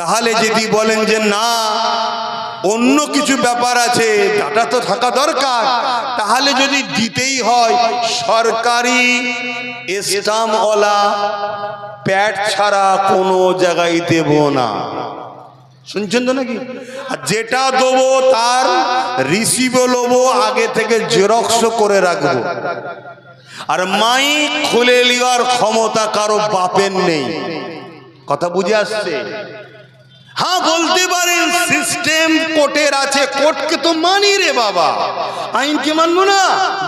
তাহলে যদি বলেন যে না অন্য কিছু ব্যাপার আছে ডাটা তো থাকা দরকার, তাহলে যদি দিতেই হয় সরকারি স্টাম্পওয়ালা প্যাড ছাড়া কোনো জায়গায় দেব না। শুনছেন তো নাকি? আর যেটা দেবো তার রিসিভও নেবো, আগে থেকে জেরক্স করে রাখবো। আর মাইক খুলে নেওয়ার ক্ষমতা কারো বাপের নেই। কথা বুঝে আসছে? হ্যাঁ বলতে পারেন সিস্টেম কোর্টের আছে, কোর্টকে তো মানি রে বাবা, আইনকে মানবো না?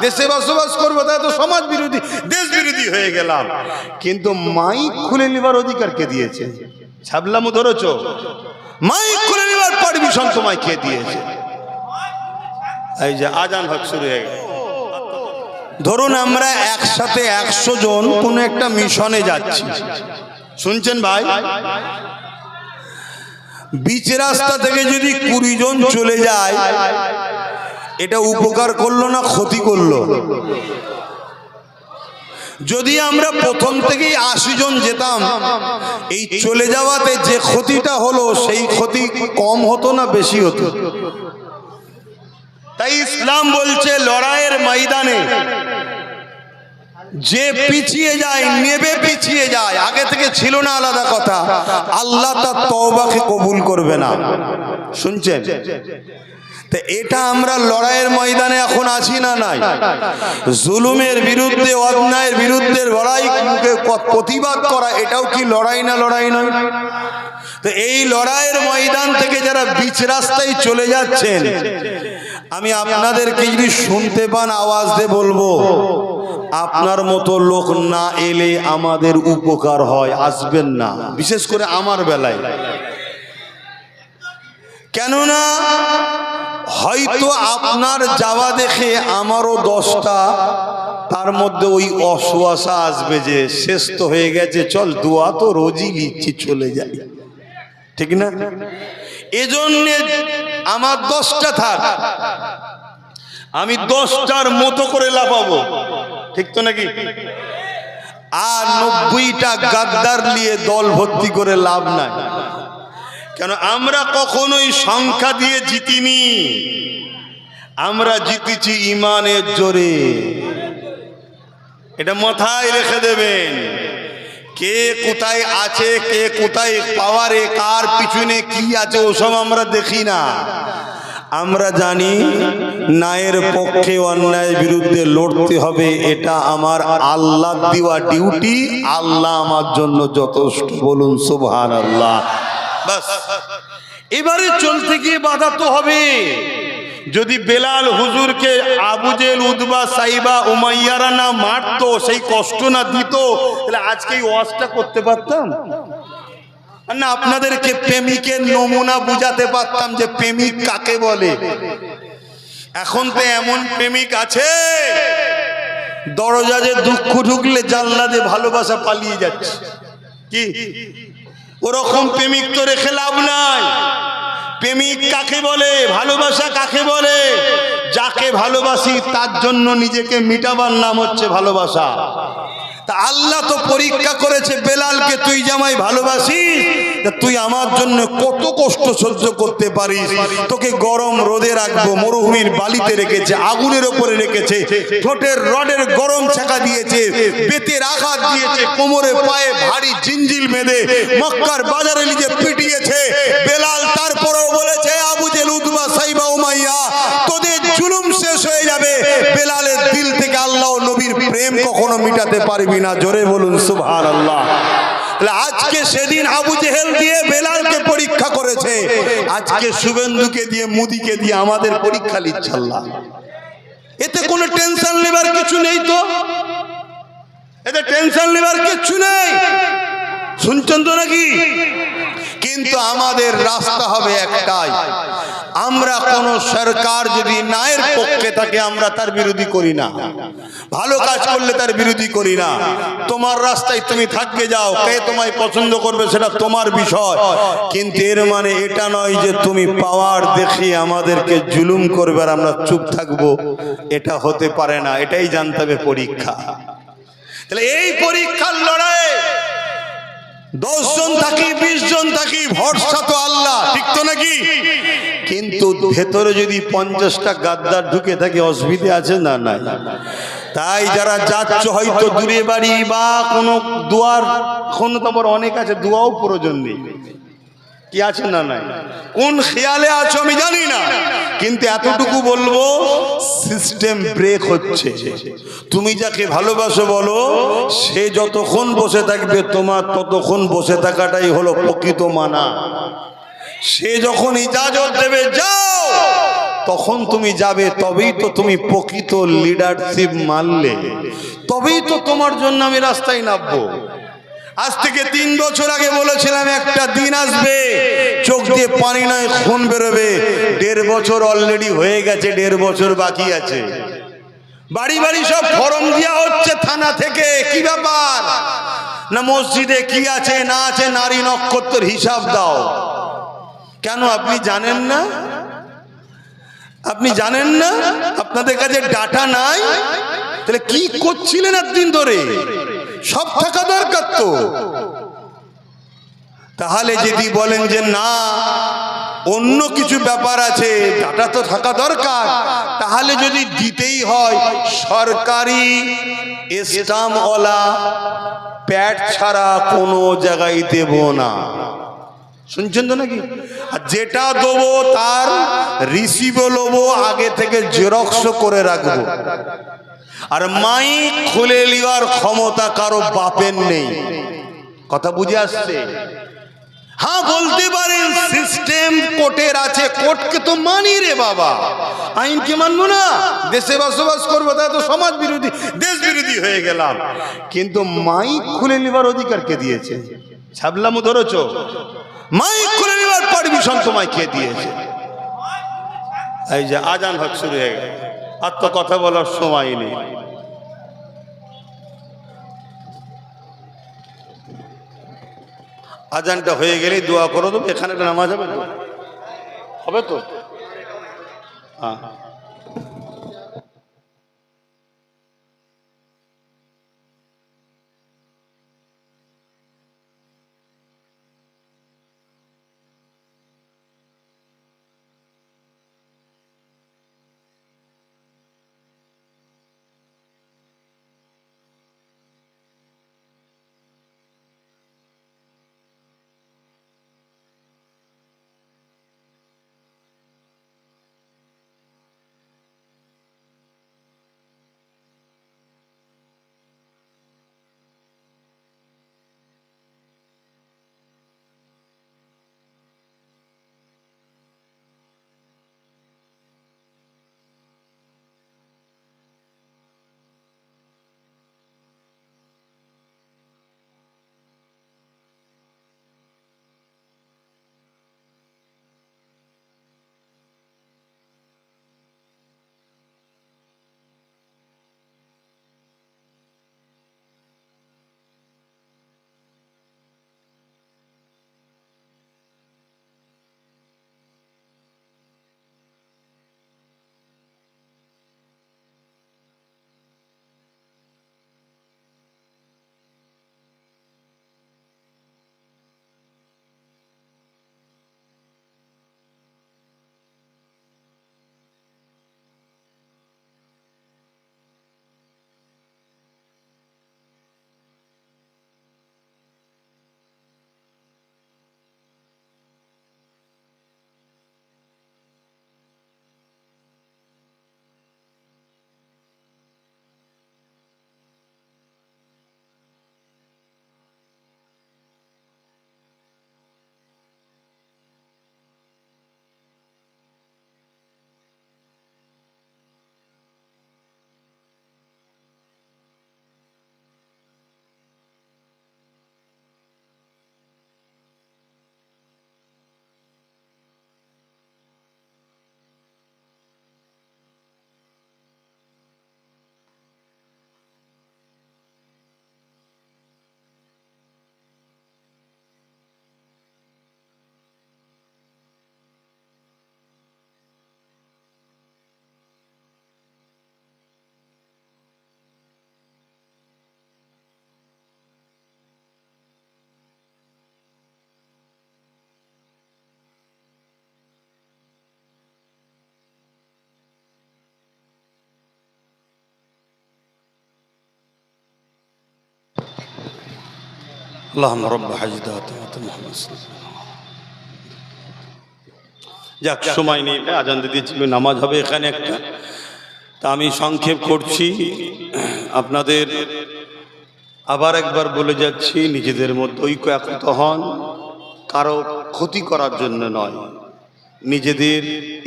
দেশে বসবাস করবো, তাই তো সমাজ বিরোধী দেশ বিরোধী হয়ে গেলাম। কিন্তু মাইক খুলে নেবার অধিকার কে দিয়েছে? ছাবলামো ধরেছ? মাইক খুলে নেবার পারমিশন তোমায় কে দিয়েছে? এই যে আজান হক শুরু হয়ে গেল। ধরুন আমরা একসাথে 100 জন কোন একটা মিশনে যাচ্ছি, শুনছেন ভাই? বিচ রাস্তা থেকে যদি 20 জন চলে যায়, এটা উপকার করলো না ক্ষতি করলো? যদি আমরা প্রথম থেকেই 80 জন যেতাম, এই চলে যাওয়াতে যে ক্ষতিটা হলো সেই ক্ষতি কম হতো না বেশি হতো? তাই ইসলাম বলছে লড়াইয়ের ময়দানে যে পিছিয়ে যায়, নেবে পিছিয়ে যায়, আগে থেকে ছিল না আলাদা কথা, আল্লাহ তার তওবাকে কবুল করবে না। শুনছেন? তো এটা আমরা লড়াইয়ের ময়দানে এখন আছি না নাই? জুলুমের বিরুদ্ধে, অন্যায়ের বিরুদ্ধে লড়াই, প্রতিবাদ করা, এটাও কি লড়াই না? লড়াই নয়? তো এই লড়াইয়ের ময়দান থেকে যারা বিচ রাস্তায় চলে যাচ্ছেন, আমি আপনাদেরকে যদি শুনতে পান আওয়াজ দিয়ে বলবো, আপনার মতো লোক না এলে আমাদের উপকার হয়, আসবেন না, বিশেষ করে আমার বেলায়। কেননা হয়তো আপনার যাওয়া দেখে আমারও 10টা, তার মধ্যে ওই অসুয়াশা আসবে যে শেষ তো হয়ে গেছে, চল দোয়া তো রোজই লিখছি, চলে যাই, ঠিক না? এজন্য আমার 10টা থাক, আমি 10টার মতো করে লাফাবো, ঠিক তো নাকি? আর 90টা গাদ্দার নিয়ে দল ভর্তি করে লাভ নাই। কেন? আমরা কখনোই সংখ্যা দিয়ে জিতিনি, আমরা জিতেছি ইমানের জোরে। এটা মাথায় রেখে দেবেন। কে কোথায় আছে, কে কোথায় পাওয়ারে, কার পিছনে কি আছে, ওসব আমরা দেখি না। আমরা জানি ন্যায়ের পক্ষে, অন্যায়ের বিরুদ্ধে লড়তে হবে, এটা আমার আল্লাহ দেওয়া ডিউটি, আল্লাহ আমার জন্য যথেষ্ট। বলুন সুবহানাল্লাহ। বাস, এবারে চলতে গিয়ে বাধা তো হবে। যদি বেলাল হুজুরকে আবু জেহেল, উতবা, সাইবা, উমাইয়ারা না মারতো, সেই কষ্ট না দিত, তাহলে আজকে এই ওয়াজটা করতে পারতাম না? আপনাদেরকে প্রেমিকের নমুনা বুঝাতে পারতাম যে প্রেমিক কাকে বলে। এখন তো এমন প্রেমিক আছে, দরজা যে দুঃখ ঢুকলে জানলা দিয়ে ভালোবাসা পালিয়ে যাচ্ছে। কি ওরকম প্রেমিক তো রেখে লাভ নাই। প্রেমিক কাকে বলে, ভালোবাসা কাকে বলে? যাকে ভালোবাসি তার জন্য নিজেকে মিটাবার নাম হচ্ছে ভালোবাসা। তা আল্লাহ তো পরীক্ষা করেছে বেলালকে, তুই জামাই ভালোবাসিস, তুই আমার জন্য কত কষ্ট সহ্য করতে পারিস। তোকে গরম রোদে রাখবো, মরুভূমির বালিতে রেখেছে, আগুনের ওপরে রেখেছে, ঠোঁটের রডের গরম ছাকা দিয়েছে, বেতের আঘাত দিয়েছে, কোমরে পায়ে ভারী জিঞ্জিল বেঁধে মক্কার বাজারে নিজে পিটিয়েছে বেলাল। তারপরেও বলেছে আবু জেহেল, উতবা, সাইবা, উমাইয়া, তোদের জুলুম শেষ হয়ে যাবে, বেলালের দিল থেকে আল্লাহ ও নবীর প্রেম কখনো মিটাতে পারবি না। জোরে বলুন সুবহানাল্লাহ। আজকে সেদিন আবু জেহেল দিয়ে বেলালকে পরীক্ষা করেছে, আজকে শুভেন্দুকে দিয়ে, মোদিকে দিয়ে আমাদের পরীক্ষা নিচ্ছে আল্লাহ। এতে কোনো টেনশন নেবার কিছু নেই, তো এতে টেনশন নেবার কিছু নেই। শুনছেন তো নাকি? কিন্তু আমাদের রাস্তা হবে একটাই, আমরা কোন সরকার যদি ন্যায়ের পক্ষে থাকে আমরা তার বিরোধী করি না, ভালো কাজ করলে তার বিরোধী করি না। তোমার রাস্তায় তুমি থাকবে যাও, কে তোমায় পছন্দ করবে সেটা তোমার বিষয়, কিন্তু এর মানে এটা নয় যে তুমি পাওয়ার দেখিয়ে আমাদেরকে জুলুম করবে আর আমরা চুপ থাকবো, এটা হতে পারে না। এটাই জানতে হবে পরীক্ষা। তাহলে এই পরীক্ষার লড়াই 10 জন থাকি 20 জন থাকি, ভরসা তো আল্লাহ, ঠিক তো নাকি? কিন্তু ভেতরে যদি 50টা গাদ্দার ঢুকে থাকে, অসুবিধা আছে না? নাই। তাই যারা যাচ্ছ হয়তো দূরে বাড়ি বা কোনো দুয়ার, কোনো তোমার অনেক আছে, দুয়াও প্রয়োজন নেই, কি আছে না? নাই। কোন খেয়ালে আছো আমি জানি না, কিন্তু এতটুকু বলবো, সিস্টেম ব্রেক হচ্ছে। তুমি যাকে ভালোবাসো বলো, সে যতক্ষণ বসে থাকবে তোমার ততক্ষণ বসে থাকাটাই হলো প্রকৃত মানা। সে যখন ইজাজত দেবে যাও, তখন তুমি যাবে, তবেই তো তুমি প্রকৃত লিডারশিপ মানলে, তবেই তো তোমার জন্য আমি রাস্তায় নামবো। আজ থেকে 3 বছর আগে বলেছিলাম একটা দিন আসবে চোখ দিয়ে পানি নয় খুন বেরোবে। 1.5 বছর অলরেডি হয়ে গেছে, 1.5 বছর বাকি আছে। বাড়ি বাড়ি সব ফর্ম দেওয়া হচ্ছে থানা থেকে। কি ব্যাপার? না মসজিদে কি আছে না আছে, নারী নক্ষত্রের হিসাব দাও। কেন আপনি জানেন না? আপনি জানেন না? আপনাদের কাছে ডাটা নাই? তাহলে কি করছিলেন এতদিন ধরে? সব থাকা দরকার তো। তাহলে যদি বলেন যে না অন্য কিছু ব্যাপার আছে, ডাটা তো থাকা দরকার, তাহলে যদি দিতেই হয় সরকারি স্টাম্পওয়ালা প্যাড ছাড়া কোনো জায়গায় দেব না। শুনছেন তো নাকি? আর যেটা দেবো তার রিসিভও নেবো, আগে থেকে জেরক্স করে রাখবো। আর মাইক খুলে নেওয়ার ক্ষমতা কারো বাপের নেই। কথা বুঝে আসছে? হ্যাঁ বলতে পারেন সিস্টেম কোর্টের আছে, কোর্টকে তো মানি রে বাবা, আইনকে মানবো না? দেশে বসবাস করবো, তাই তো সমাজ বিরোধী দেশ বিরোধী হয়ে গেলাম। কিন্তু মাইক খুলে নেবার অধিকার কে দিয়েছে? ছাবলামো ধরেছ? মাইক খুলে নেবার পারমিশন তোমায় কে দিয়েছে? এই যে আজান হক শুরু হয়ে গেল, আর তো কথা বলার সময় নেই। আজানটা হয়ে গেলেই দোয়া করো তো, এখানে একটা নামাজ হবে না? হবে তো? হ্যাঁ। আল্লাহুম্মা রাব্ব হাজদাত মুহাম্মদ। যাক, সময় নেই, আজান দিয়েছি, নামাজ হবে এখানে একটা। তা আমি সংক্ষেপ করছি, আপনাদের আবার একবার বলে যাচ্ছি, নিজেদের মধ্যে ঐক্য একতা হন, কারো ক্ষতি করার জন্য নয়, নিজেদের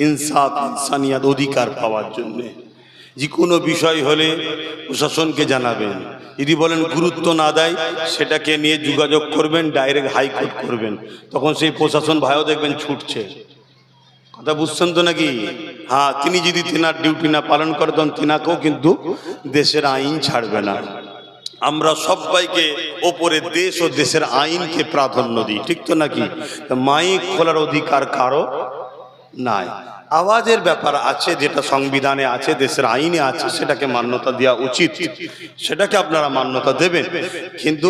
ইনসাফ ইনসানিয়াত অধিকার পাওয়ার জন্যে। যে কোনো বিষয় হলে প্রশাসনকে জানাবেন, যদি বলেন গুরুত্ব না দেয় সেটাকে নিয়ে যোগাযোগ করবেন, ডাইরেক্ট হাইকোর্ট করবেন, তখন সেই প্রশাসন ভাইও দেখবেন ছুটছে। কথা বুঝছেন তো নাকি? হ্যাঁ, তিনি যদি তেনার ডিউটি না পালন করে তখন তেনাকেও কিন্তু দেশের আইন ছাড়বে না। আমরা সবাইকে ওপরে দেশ ও দেশের আইনকে প্রাধান্য দিই, ঠিক তো নাকি? মাইক খোলার অধিকার কারো নাই। আওয়াজের ব্যাপার আছে, যেটা সংবিধানে আছে, দেশের আইনে আছে, সেটাকে মান্যতা দেওয়া উচিত, সেটাকে আপনারা মান্যতা দেবেন। কিন্তু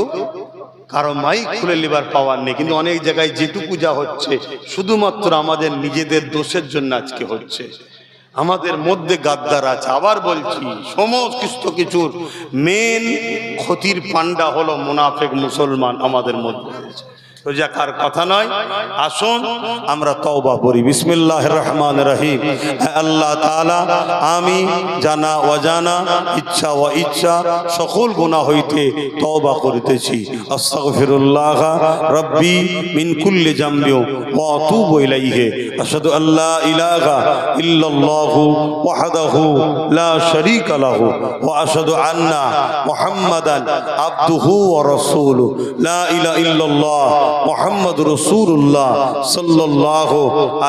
কারো মাইক খুলে লিবার পাওয়ার নেই। কিন্তু অনেক জায়গায় যেটুকু যা হচ্ছে শুধুমাত্র আমাদের নিজেদের দোষের জন্য আজকে হচ্ছে। আমাদের মধ্যে গাদ্দার আছে। আবার বলছি, সমস্ত কিছুর মেন ক্ষতির পান্ডা হলো মুনাফিক মুসলমান আমাদের মধ্যে রয়েছে। রোজাকার কথা নয়, আসুন আমরা তওবা করি। বিসমিল্লাহির রহমানির রহিম। আল্লাহ তাআলা, আমি জানা অজানা, ইচ্ছা ও ইচ্ছা সকল গুনাহ হইতে তওবা করিতেছি। আস্তাগফিরুল্লাহ রাব্বি মিন কুল্লি জামবি ওয়া আতুবু ইলাইহি। আশহাদু আল্লা ইলাহা ইল্লাল্লাহু ওয়াহদাহু লা শারীকা লাহু ওয়া আশহাদু আন্না মুহাম্মাদান আবদুহু ওয়া রাসূলুহু। লা ইলাহা ইল্লাল্লাহ মুহাম্মদ রাসূলুল্লাহ সাল্লাল্লাহু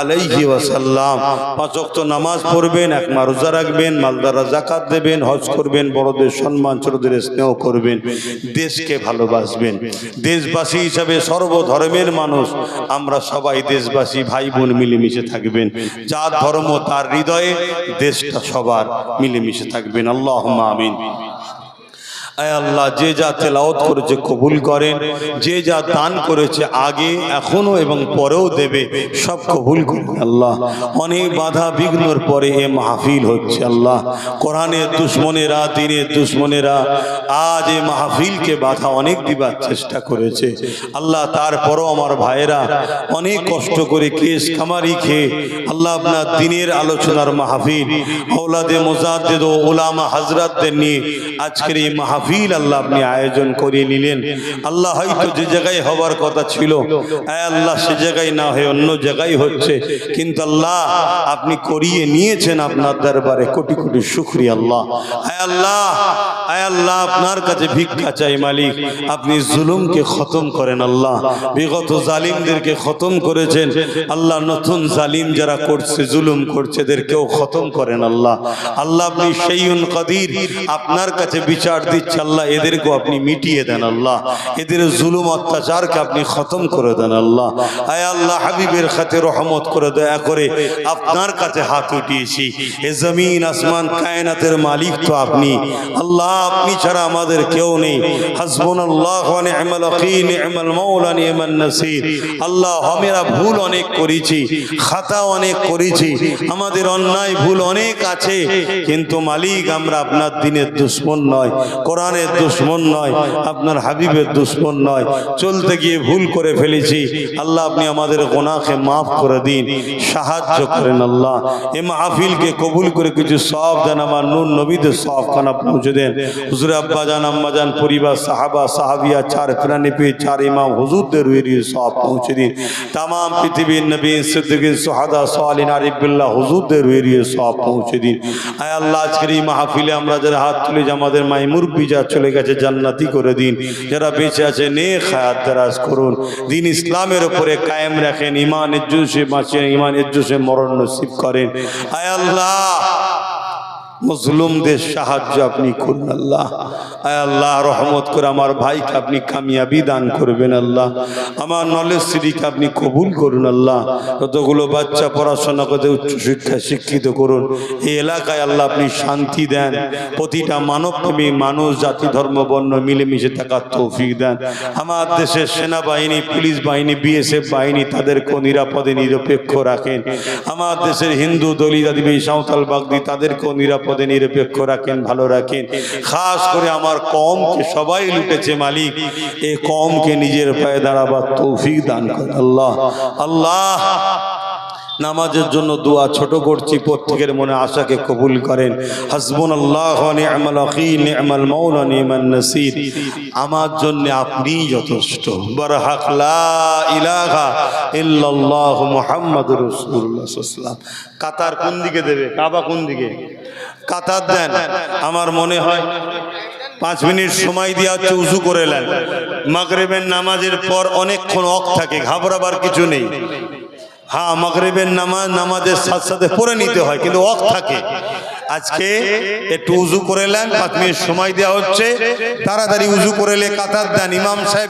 আলাইহি ওয়াসাল্লাম। পাঁচ ওয়াক্ত নামাজ পড়বেন, এক মাস রোজা রাখবেন, মালদারা যাকাত দেবেন, হজ করবেন, বড়দের সম্মান, ছোটদের স্নেহ করবেন, দেশকে ভালোবাসবেন। দেশবাসী হিসাবে সর্বধর্মের মানুষ আমরা সবাই দেশবাসী, ভাই বোন মিলেমিশে থাকবেন। যার ধর্ম তার হৃদয়ে, দেশটা সবার মিলেমিশে থাকবেন। আল্লাহুম্মা আমিন। আয় আল্লাহ, যে যা তেলাওয়াত করেছে কবুল করেন, যে যা দান করেছে আগে এখনো এবং পরেও দেবে, সব কবুল করেন আল্লাহ। অনেক বাধা বিঘ্নর পরে এ মাহফিল হচ্ছে আল্লাহ। কোরআনের দুশ্মনেরা, দ্বীনের দুশ্মনেরা আজ এ মাহফিলকে বাধা অনেক দিবার চেষ্টা করেছে আল্লাহ। তারপরও আমার ভাইয়েরা অনেক কষ্ট করে কেস খামারি খেয়ে আল্লাহ আপনার দ্বীনের আলোচনার মাহফিল, আওলাদে মুজাদ্দিদ ও উলামা হযরতদের নিয়ে আজকের এই মাহফিল আল্লাহ আপনি আয়োজন করে নিলেন আল্লাহ। হয়তো যে জায়গায় হবার কথা ছিল আল্লাহ সে জায়গায় না হয়ে অন্য জায়গায় হচ্ছে, কিন্তু আল্লাহ আপনি করিয়ে নিয়েছেন আপনার দরবারে কোটি কোটি শুকরিয়া আল্লাহ। আয় আল্লাহ, আপনার কাছে ভিক্ষা চাই মালিক, আপনি জুলুমকে খতম করেন আল্লাহ। বিগত জালিমদেরকে খতম করেছেন আল্লাহ, নতুন জালিম যারা করছে, জুলুম করছে, এদেরকেও খতম করেন আল্লাহ। আল্লাহ আপনি শাইউন কাদির, আপনার কাছে বিচার দিচ্ছে আল্লাহ, এদেরকেও আপনি মিটিয়ে দেন আল্লাহ। এদের জুলুম অত্যাচারকে আপনি খতম করে দেন আল্লাহ। আয় আল্লাহ, হাবিবের খাতে রহমত করে দয়া করে আপনার কাছে হাত উঠিয়েছি। এ জমিন আসমান কায়নাতের মালিক তো আপনি আল্লাহ, আপনি ছাড়া আমাদের কেউ নেই। হাসবুনাল্লাহু ওয়া নি'মাল ওয়াকিল, নি'মাল মাওলা নি'মান নাসির। আল্লাহ, আমরা ভুল অনেক করেছি, খাতা অনেক করেছি, আমাদের অন্যায় ভুল অনেক আছে, কিন্তু মালিক আমরা আপনার দ্বীনের দুশমন নয়, কোরআনের দুশমন নয়, আপনার হাবিবের দুশমন নয়। চলতে গিয়ে ভুল করে ফেলেছি আল্লাহ, আপনি আমাদের গুনাহকে মাফ করে দিন, সাহায্য করেন আল্লাহ। এই মাহফিলকে কবুল করে কিছু সওয়াব দেন, আমার নূর নবীদের সওয়াবখানা পৌঁছে দেন। হুজুর আব্বা জান, আম্মা জান, পরিবার, সাহাবা, সাহাবিয়া, চার প্রাণী পেয়ে চার ইমাম হুজুরদের রুহের সওয়াব পৌঁছে দিন। তাম পৃথিবীর নবী, সিদ্দিকিন, সুহাদা, সালিহিন, আরিফুল্লাহ হুজুরদের রুহের সওয়াব পৌঁছে দিন। আয় আল্লাহ, আজকের এই মাহফিলে আমরা যারা হাত তুলে যে আমাদের মাই মুরব্বি যা চলে গেছে জান্নাতি করে দিন, যারা বেঁচে আছে নেক হায়াত দারাজ করুন, দ্বীন ইসলামের উপরে কায়েম রাখেন, ঈমানের জোশে বাঁচেন, ঈমানের জোশে মরণ নসিব করেন। আয় আল্লাহ, মজলুমদের সাহায্য আপনি করুন আল্লাহ। আয় আল্লাহ, রহমত করে আমার ভাইকে আপনি কামিয়াবি দান করবেন আল্লাহ। আমার নলেজ সিরিকে আপনি কবুল করুন আল্লাহ। যতগুলো বাচ্চা পড়াশোনা করতে উচ্চশিক্ষায় শিক্ষিত করুন। এই এলাকায় আল্লাহ আপনি শান্তি দেন, প্রতিটা মানবপ্রেমী মানুষ, জাতি, ধর্ম, বর্ণ মিলেমিশে থাকার তৌফিক দেন। আমার দেশের সেনাবাহিনী, পুলিশ বাহিনী, বিএসএফ বাহিনী তাদেরকেও নিরাপদে নিরপেক্ষ রাখেন। আমার দেশের হিন্দু, দলিত, আদিবাসী, সাঁওতাল, বাগদি তাদেরকেও নিরাপদে পদে নিরপেক্ষ রাখেন, ভালো রাখেন। খাস করে আমার কওমকে সবাই লুটেছে মালিক, এই কওমকে নিজের পায়ে দাঁড়াবার তৌফিক দান করেন আল্লাহ। আল্লাহ নামাজের জন্য দোয়া ছোট করছি, প্রত্যেকের মনে আশাকে কবুল করেন। হাসবুনাল্লাহু ওয়া নি'মাল ওয়াকিল, নি'মাল মাওলা, নি'মান নাসির। আমার জন্য আপনিই যথেষ্ট। বারহাক লা ইলাহা ইল্লাল্লাহু মুহাম্মাদুর রাসূলুল্লাহ সাল্লাল্লাহু আলাইহি ওয়াসাল্লাম। কাতার কোন দিকে দেবে? কাবা কোন দিকে? কাতার দেন। আমার মনে হয় 5 মিনিট সময় দেওয়া হচ্ছে, উজু করে নেন। মাগরিবের নামাজের পর অনেকক্ষণ অক থাকে, ঘাবড়াবার কিছু নেই। হ্যাঁ, মাগরিবের নামাজের সাথে সাথে পড়ে নিতে হয়, কিন্তু ওয়াক্ত থাকে। আজকে একটু উজু করে নেন, 5 মিনিট সময় দেওয়া হচ্ছে, তাড়াতাড়ি উজু করে কাতার দেন। ইমাম সাহেব